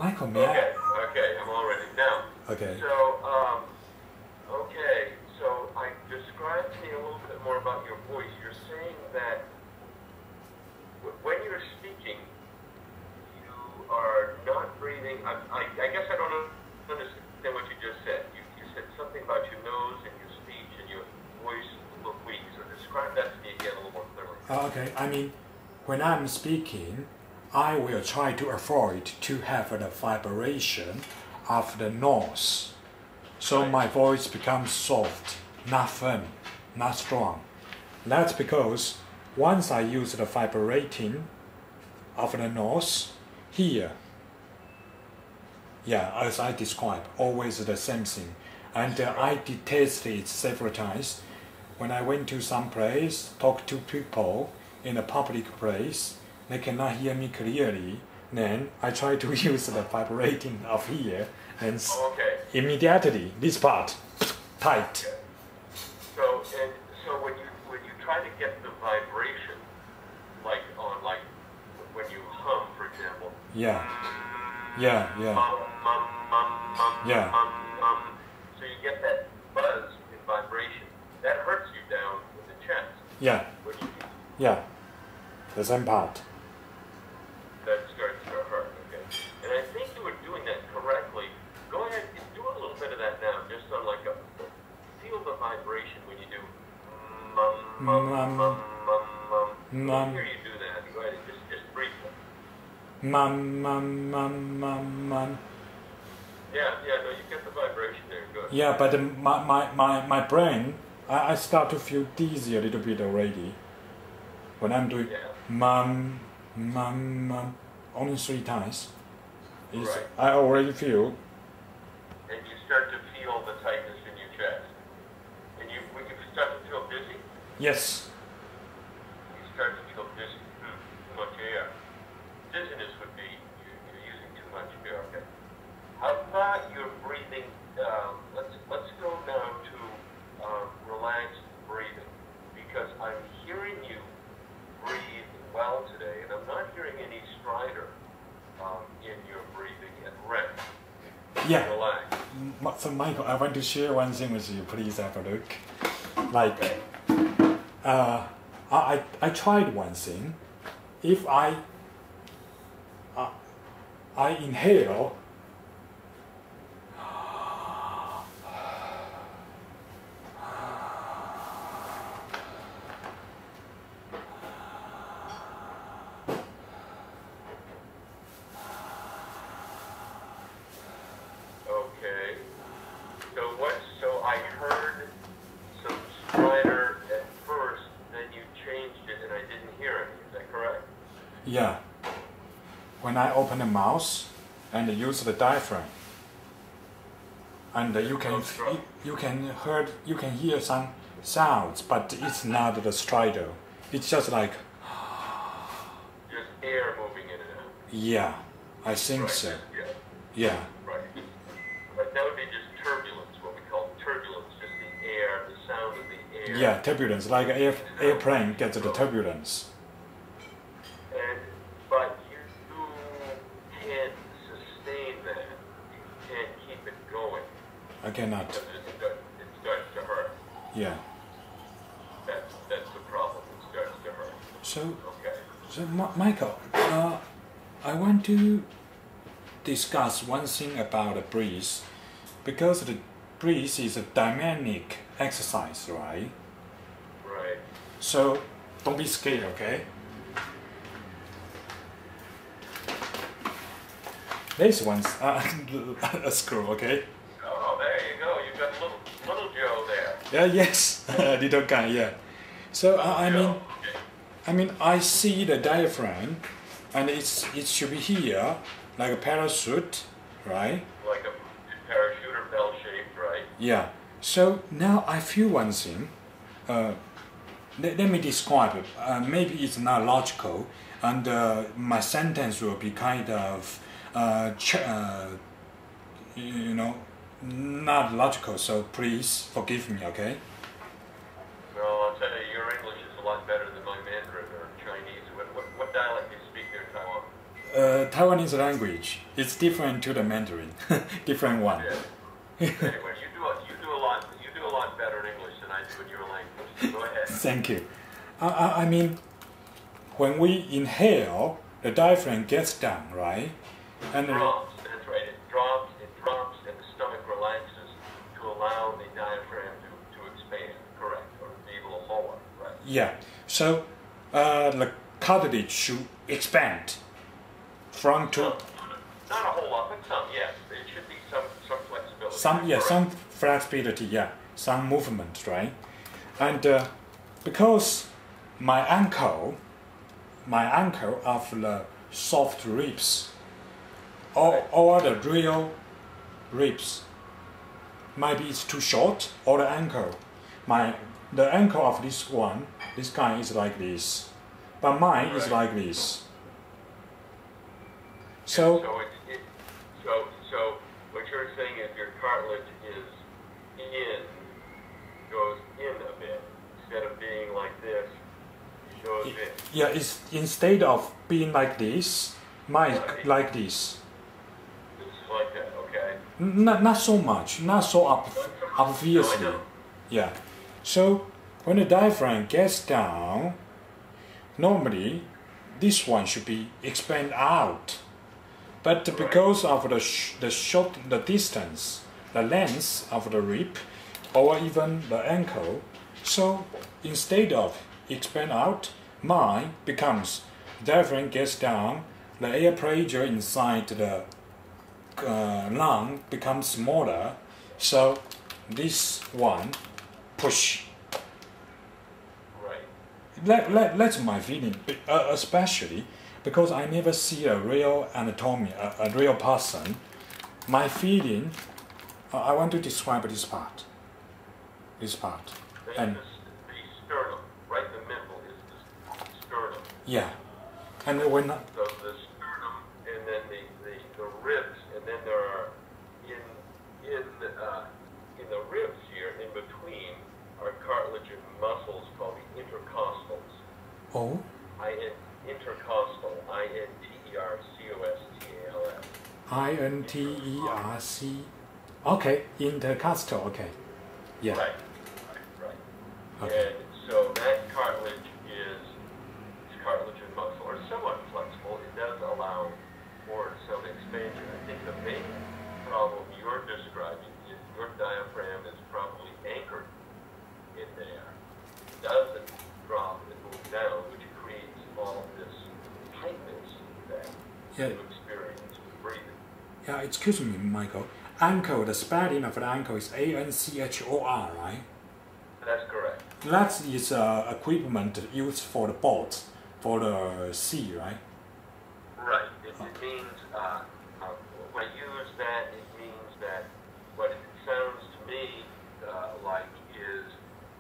Michael, may I? Okay, I'm all ready now. Okay. So, okay, so describe to me a little bit more about your voice. You're saying that when you're speaking, you are not breathing. I guess I don't understand what you just said. You said something about your nose and your speech and your voice look weak. So describe that to me again a little more clearly. Okay, I mean, when I'm speaking, I will try to avoid to have a vibration of the nose. So my voice becomes soft, not firm, not strong. That's because once I use the vibrating of the nose, here, yeah, as I described, always the same thing. And I detested it several times. When I went to some place, talk to people in a public place, they cannot hear me clearly, then I try to use the vibrating of here, and immediately this part tight. So when you try to get the vibration, like when you hum, for example. Yeah. So you get that buzz in vibration. That hurts you down in the chest. Yeah. Yeah. The same part. That starts to hurt, okay. And I think you were doing that correctly. Go ahead and do a little bit of that now, just on like a, feel the vibration when you do Let me hear you do that. Go ahead and just briefly. Yeah, no, you get the vibration there, good. Yeah, but my brain, I start to feel dizzy a little bit already. When I'm doing only 3 times. Right. I already feel. And you start to feel the tightness in your chest. And you start to feel dizzy? Yes. You start to feel dizzy. Too much air. Dizziness would be you're using too much air. Okay. How about your breathing? Let's go now to relaxed breathing, because I'm hearing you breathe well today, and I'm not hearing any stridor in your breathing and rest. Yeah. Relax. So Michael, I want to share one thing with you. Please have a look. Like, I tried one thing. If I inhale, Okay. So I heard some stridor at first, then you changed it and I didn't hear it. Is that correct? yeah. When I open the mouth and use the diaphragm, and you can hear some sounds, but it's not the stridor. It's just like Just air moving in and out. yeah, I think Right. so. Yeah. Yeah. Right. But that would be just turbulence, what we call turbulence, just the air, the sound of the air. Yeah, turbulence, like airplane gets the turbulence. But you can't sustain that. You can't keep it going. I cannot. Because it starts to hurt. Yeah. That's the problem. It starts to hurt. Okay. So Michael, I want to discuss one thing about the breath, because the breath is a dynamic exercise, right? Right. So don't be scared, okay? This one's a screw, okay? Oh, there you go. You got little Joe there. Yeah, yes, little guy, yeah. So I mean, I see the diaphragm, and it should be here, like a parachute, right? Like a parachute or bell shaped, right? Yeah. So now I feel one thing. Let me describe it. Maybe it's not logical, and my sentence will be kind of, not logical. So please forgive me, okay? Well, I'll tell you, your English is a lot better than my Mandarin or Chinese. What dialect do you speak there in Taiwan? Taiwanese language is different to the Mandarin, different one. Yeah. Anyway, you do a lot better in English than I do in your language. Go ahead. Thank you. I mean, when we inhale, the diaphragm gets down, right? And drops. That's right. It drops, and the stomach relaxes to allow the diaphragm to expand. Correct, or to be able to lower. Right. Yeah. So the cartilage should expand from to. Not a whole lot, but some. Yes, it should be some flexibility. Some flexibility. Yeah, some movement, right? And because my ankle of the soft ribs, or the real ribs, maybe it's too short, or the ankle. The ankle of this guy is like this, but mine is like this. So what you're saying is your cartilage goes in a bit instead of being like this. It goes in. Yeah, it's instead of being like this, mine is like this. It's like that, okay. Not so much, not so obviously. Yeah. So when the diaphragm gets down, normally this one should be expand out. But because of the distance, the length of the rib, or even the ankle, so instead of expand out, mine becomes diaphragm gets down, the air pressure inside the lung becomes smaller, so this one push. Right. That's my feeling, especially because I never see a real anatomy, a real person. My feeling, I want to describe this part. And the sternum, right in the middle is the sternum. yeah, and when So the sternum, and then the ribs, and then there are in the ribs here in between are cartilage and muscles called the intercostals. oh, Intercostal, Intercostal. INTERC. Okay, intercostal. Okay, yeah. Right. Okay. And so that cartilage is cartilage and muscle are somewhat flexible. It does allow for some expansion. I think the main problem you're describing is your diaphragm is probably anchored in there. It doesn't drop and move down, which creates all of this tightness that you experience with breathing. Yeah, excuse me, Michael. Ankle, the spelling of the ankle is ANCHOR, right? That's correct. That is equipment used for the boat, for the sea, right? Right. It means, when I use that, it means that what it sounds to me like is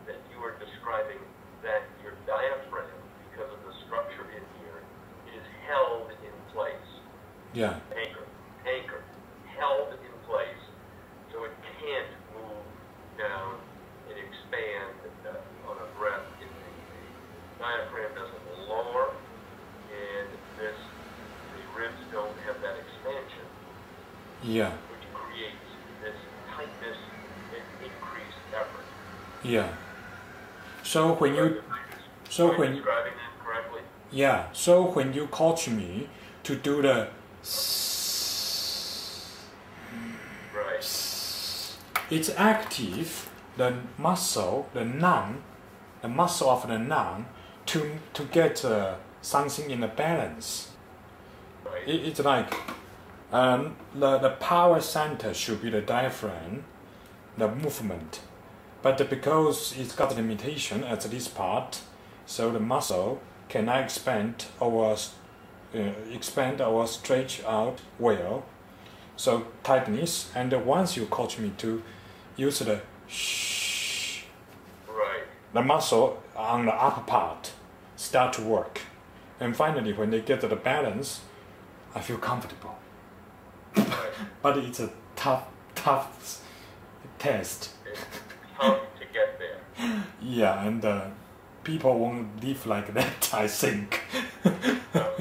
that you are describing that your diaphragm, because of the structure in here, is held in place. Yeah. Anchored, held in place, so it can't move down and expand on a breath. The diaphragm doesn't lower, and the ribs don't have that expansion. Yeah. Which creates this tightness and increased effort. Yeah. So when you, Am I describing that correctly? yeah. So when you coach me to do the, right, it's active the muscle, the muscle of the lung, to get something in the balance. right. It's like the power center should be the diaphragm, the movement, but because it's got limitation at this part, so the muscle cannot expand or stretch out well. So tightness, and once you coach me to use the shh, Right. the muscle on the upper part start to work, and finally when they get the balance, I feel comfortable. Right. But it's a tough test. It's tough to get there. Yeah, and people won't live like that, I think. No,